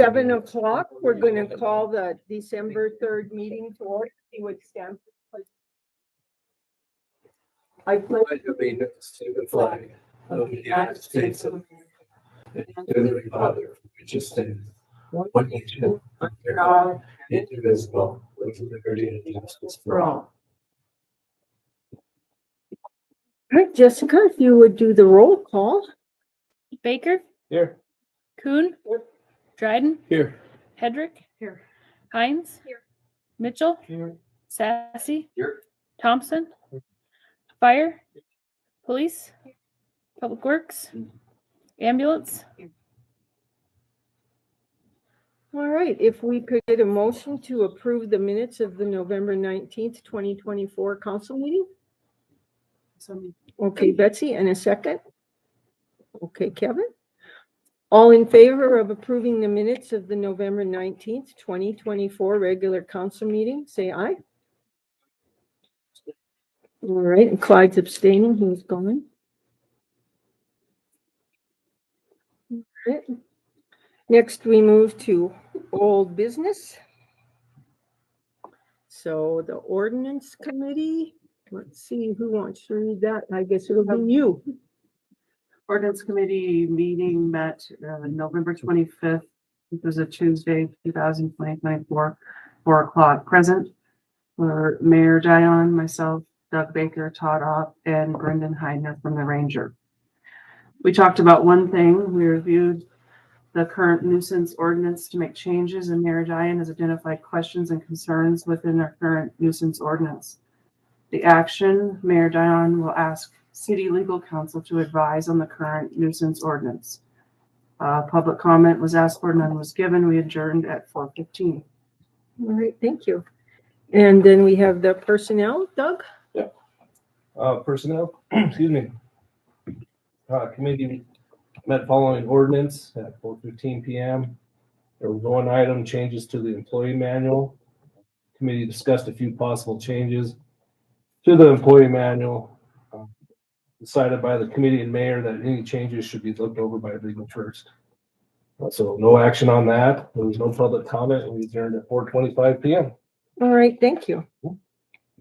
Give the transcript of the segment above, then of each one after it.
7 o'clock. We're going to call the December 3rd meeting to order. You would stand. I pledge allegiance to the flag of the United States of America and to the republic which stands one nation under God, indivisible, with liberty and justice for all. All right, Jessica, if you would do the roll call. Baker, Here. Kuhn, Here. Dryden, Here. Hedrick, Here. Hines, Here. Mitchell, Here. Sassy, Here. Thompson, Fire, Police, Public Works, Ambulance. All right, if we could get a motion to approve the minutes of the November 19th, 2024 council meeting. Okay, Betsy, and a second. Okay, Kevin. All in favor of approving the minutes of the November 19th, 2024 regular council meeting, say aye. All right, and Clyde's abstaining, he's gone. All right. Next, we move to old business. So the ordinance committee, let's see who wants to read that. I guess it'll be you. Ordinance Committee meeting met November 25th. It was a Tuesday, 2024, 4 o'clock. Present were Mayor Dion, myself, Doug Baker, Todd Opp, and Brendan Heidner from the Ranger. We talked about one thing. We reviewed the current nuisance ordinance to make changes, and Mayor Dion has identified questions and concerns within our current nuisance ordinance. The action, Mayor Dion will ask City Legal Counsel to advise on the current nuisance ordinance. Public comment was asked for, none was given. We adjourned at 4:15. All right, thank you. And then we have the personnel, Doug? Personnel, excuse me. Committee met following ordinance at 4:15 p.m. There was one item, changes to the employee manual. Committee discussed a few possible changes to the employee manual. Decided by the committee and mayor that any changes should be looked over by legal first. So no action on that. There was no public comment, and we adjourned at 4:25 p.m. All right, thank you.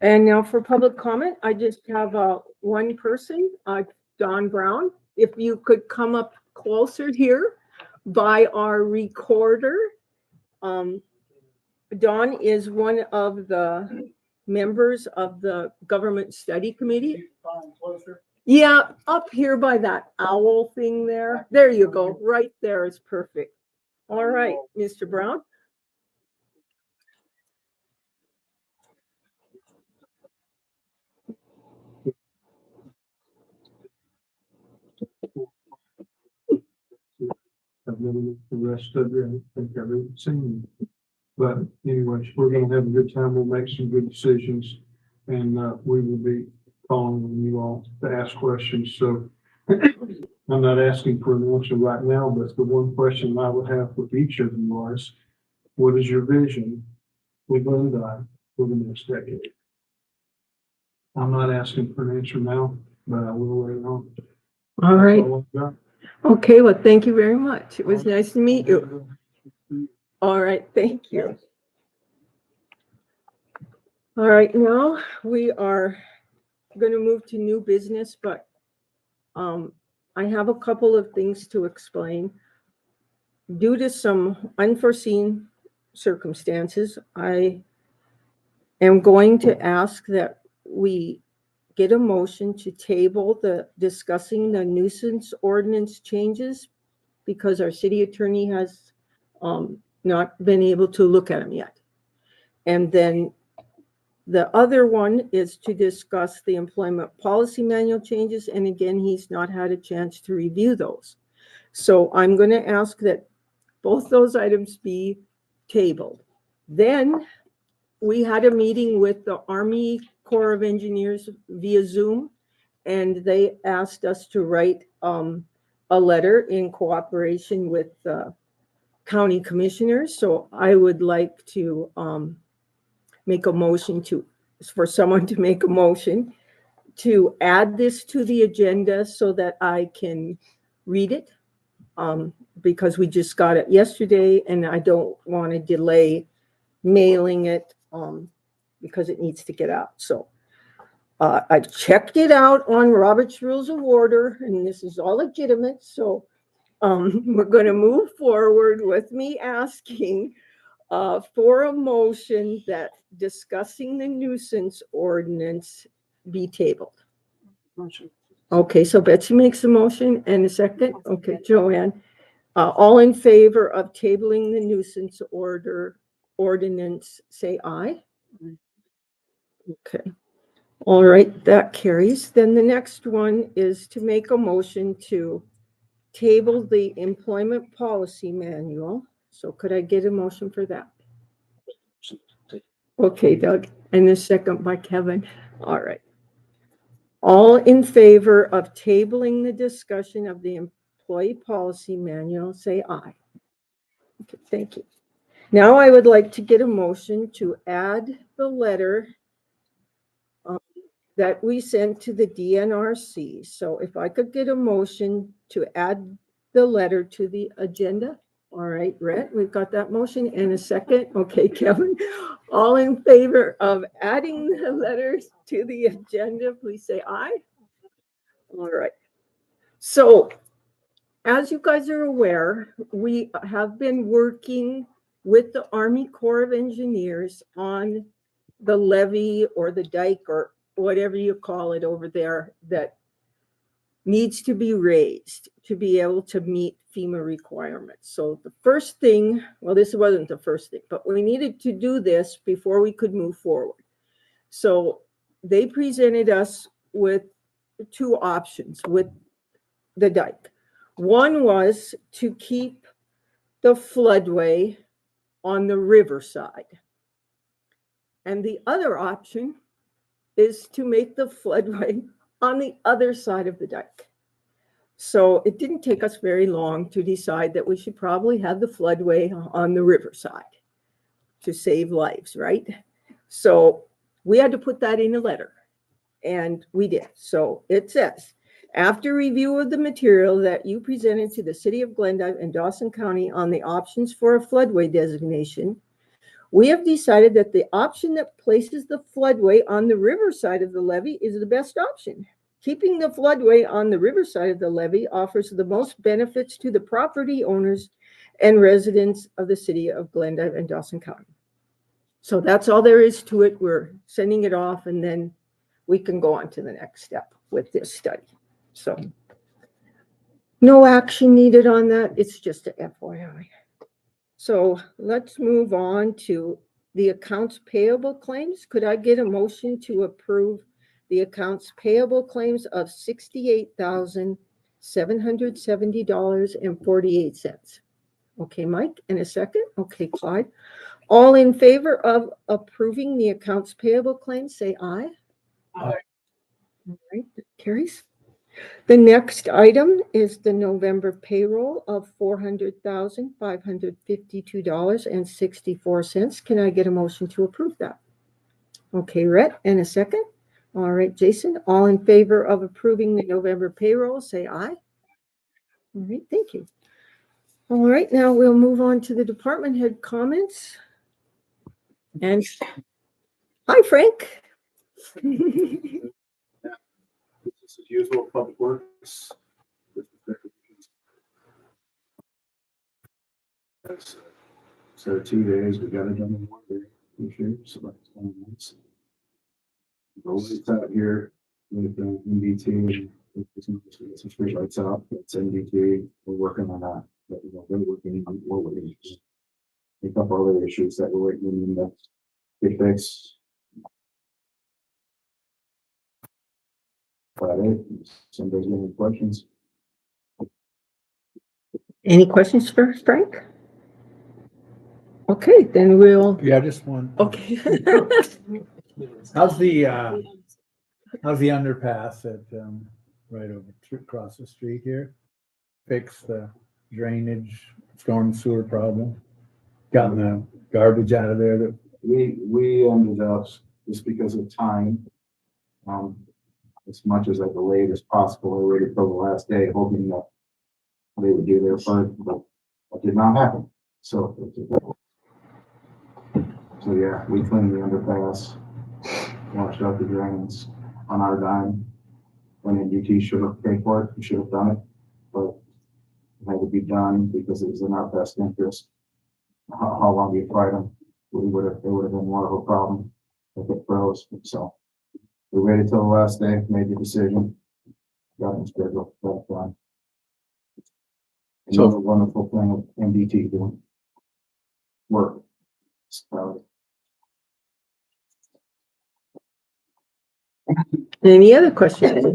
And now for public comment, I just have one person, Don Brown. If you could come up closer here by our recorder. Don is one of the members of the Government Study Committee. Yeah, up here by that owl thing there. There you go. Right there is perfect. All right, Mr. Brown. I've never looked the rest of it. I don't think I've ever seen it. But anyways, we're gonna have a good time. We'll make some good decisions, and we will be calling on you all to ask questions. So I'm not asking for an answer right now, but the one question I would have for each of you was, what is your vision for Glendive for the next decade? I'm not asking for an answer now, but I will later on. All right. That's all I've got. Okay, well, thank you very much. It was nice to meet you. All right, thank you. All right, now we are going to move to new business, but I have a couple of things to explain. Due to some unforeseen circumstances, I am going to ask that we get a motion to table discussing the nuisance ordinance changes because our city attorney has not been able to look at them yet. And then the other one is to discuss the employment policy manual changes. And again, he's not had a chance to review those. So I'm going to ask that both those items be tabled. Then we had a meeting with the Army Corps of Engineers via Zoom, and they asked us to write a letter in cooperation with the county commissioners. So I would like to make a motion for someone to make a motion to add this to the agenda so that I can read it because we just got it yesterday and I don't want to delay mailing it, because it needs to get out. So I checked it out on Robert's Rules of Order, and this is all legitimate. So we're going to move forward with me asking for a motion that discussing the nuisance ordinance be tabled. Motion. Okay, so Betsy makes a motion and a second. Okay, Joanne. All in favor of tabling the nuisance ordinance, say aye. Okay. All right, that carries. Then the next one is to make a motion to table the employment policy manual. So could I get a motion for that? Okay, Doug, and a second by Kevin. All right. All in favor of tabling the discussion of the employee policy manual, say aye. Okay, thank you. Now I would like to get a motion to add the letter that we sent to the DNRC. So if I could get a motion to add the letter to the agenda. All right, Rhett, we've got that motion and a second. Okay, Kevin, all in favor of adding the letters to the agenda, please say aye. All right. So as you guys are aware, we have been working with the Army Corps of Engineers on the levee or the dike or whatever you call it over there that needs to be raised to be able to meet FEMA requirements. So the first thing, well, this wasn't the first thing, but we needed to do this before we could move forward. So they presented us with two options with the dike. One was to keep the floodway on the riverside. And the other option is to make the floodway on the other side of the dike. So it didn't take us very long to decide that we should probably have the floodway on the riverside to save lives, right? So we had to put that in a letter, and we did. So it says, after review of the material that you presented to the City of Glendive and Dawson County on the options for a floodway designation, we have decided that the option that places the floodway on the riverside of the levee is the best option. Keeping the floodway on the riverside of the levee offers the most benefits to the property owners and residents of the City of Glendive and Dawson County. So that's all there is to it. We're sending it off, and then we can go on to the next step with this study. So no action needed on that. It's just a FYI. So let's move on to the accounts payable claims. Could I get a motion to approve the accounts payable claims of $68,770.48? Okay, Mike, and a second. Okay, Clyde. All in favor of approving the accounts payable claims, say aye. Aye. All right, that carries. The next item is the November payroll of $400,552.64. Can I get a motion to approve that? Okay, Rhett, and a second. All right, Jason, all in favor of approving the November payroll, say aye. All right, thank you. All right, now we'll move on to the department head comments. And hi, Frank. This is usual public works. So 2 days, we got it done in 1 day, this year, so that's 1 month. Roll's out here with the NDT, some street lights out, it's NDT, we're working on that, but we're working on more with it. A couple other issues that we're waiting on them to get fixed. But somebody's got any questions? Any questions for Frank? Okay, then we'll, Yeah, just one. okay. How's the underpass at, right over across the street here? Fix the drainage, storm sewer problem? Gotten the garbage out of there that, We ended up, just because of time, as much as I delayed as possible, I waited till the last day, hoping that they would do their part, but that did not happen. So yeah, we cleaned the underpass, washed out the drains on our dime. When NDT should have paid for it, we should have done it, but it had to be done because it was in our best interest. How long we tried them, it would have been more of a problem if it froze. So we waited till the last day, made the decision, got them scheduled, got it done. So- Another wonderful thing with NDT doing work. So, Any other questions?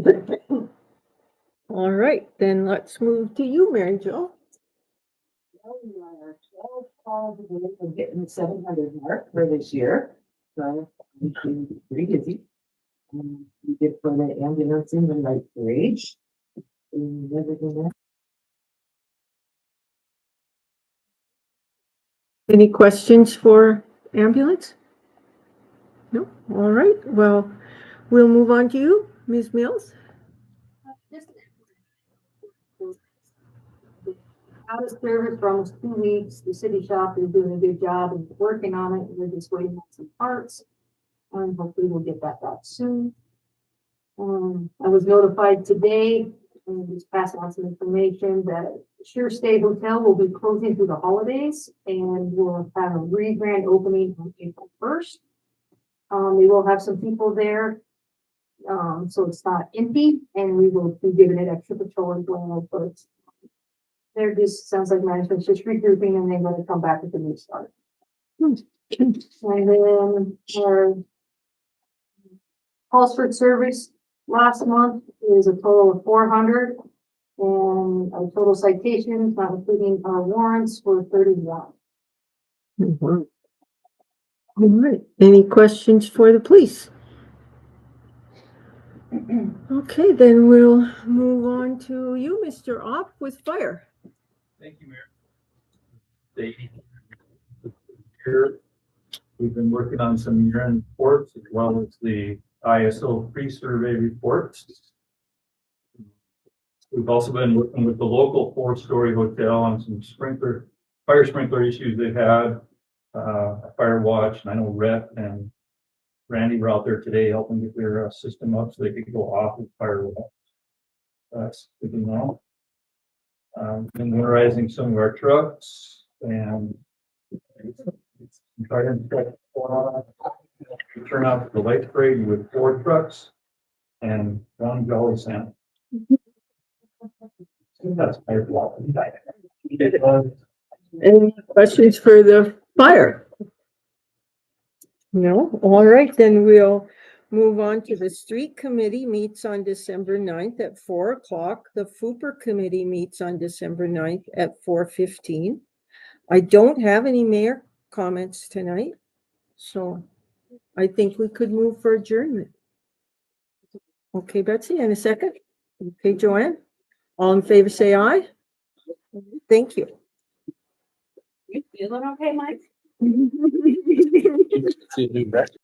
All right, then let's move to you, Mary Jo. Well, we are 12 calls away from getting the 700 mark for this year. So we've been pretty busy. We did for the ambulance in the right age. And everything else. Any questions for ambulance? No? All right, well, we'll move on to you, Ms. Mills. Out of service for almost 2 weeks. The city shop is doing a good job and working on it. We're just waiting on some parts. Hopefully we'll get that back soon. I was notified today, and just passing on some information that Sure Stay Hotel will be closing through the holidays and we'll have a re-grand opening on April 1st. We will have some people there. So it's not empty, and we will be giving it extra patrol as well, but it's they're just, sounds like management's just regrouping and they're gonna come back with a new start. And then our calls for service last month is a total of 400. And our total citations, not including our warrants, were 31. All right, any questions for the police? Okay, then we'll move on to you, Mr. Opp, with fire. Thank you, Mayor. Here, we've been working on some year-end reports as well as the ISO pre-survey reports. We've also been working with the local 4-story hotel on some fire sprinkler issues they've had, fire watch, and I know Rhett and Randy were out there today helping get their system up so they could go off with fire watch. That's good to know. Been winterizing some of our trucks and trying to turn out the light parade with 4 trucks and 1 Jolly Santa. That's my block. Any questions for the fire? No? All right, then we'll move on to the street committee meets on December 9th at 4 o'clock. The FUPR committee meets on December 9th at 4:15. I don't have any mayor comments tonight, so I think we could move for adjournment. Okay, Betsy, and a second? Okay, Joanne? All in favor, say aye. Thank you. You feeling okay, Mike? See a new record.